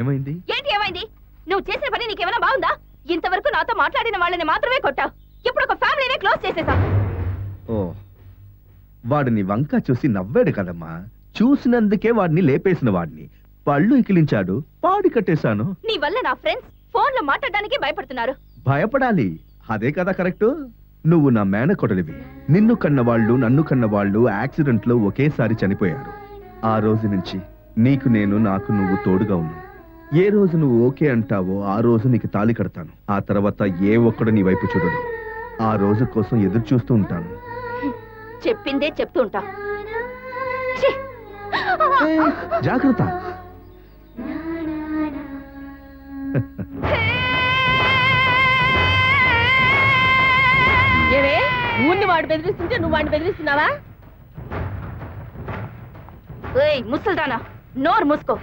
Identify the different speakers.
Speaker 1: ఏమైంది?
Speaker 2: ఏంటి ఏమైంది? నువ్వు చేసిన పని నీకేమైనా బాగుందా? ఇంతవరకు నాతో మాట్లాడిన వాళ్ళని మాత్రమే కొట్టావు. ఇప్పుడు ఒక ఫ్యామిలీనే క్లోజ్ చేసేసావు.
Speaker 1: ఓ, వాడు నీ వంక చూసి నవ్వాడు కదమ్మా. చూసినందుకే వాడిని లేపేసిన వాడిని పళ్ళు ఇకిలించాడు, పాడి కట్టేశాను.
Speaker 2: నీ వల్ల నా ఫ్రెండ్స్ ఫోన్ లో మాట్లాడడానికి భయపడుతున్నారు.
Speaker 1: భయపడాలి, అదే కదా కరెక్ట్. నువ్వు నా మేనకొడలివి. నిన్ను కన్నవాళ్ళు నన్ను కన్నవాళ్ళు యాక్సిడెంట్ లో ఒకేసారి చనిపోయారు. ఆ రోజు నుంచి నీకు నేను, నాకు నువ్వు తోడుగా ఉన్నావు. ఏ రోజు నువ్వు ఓకే అంటావో ఆ రోజు నీకు తాళి కడతాను. ఆ తర్వాత ఏ ఒక్కడు నీ వైపు చూడడు. ఆ రోజు కోసం ఎదురు చూస్తూ ఉంటాను.
Speaker 2: చెప్పిందే చెప్తూ ఉంటా.
Speaker 1: జాగ్రత్త.
Speaker 3: ఏవే ఊరిని వాడు బెదిరిస్తుంటే నువ్వు వాడిని బెదిరిస్తున్నావా?
Speaker 2: ముసల్దానా, నోరు మూసుకో.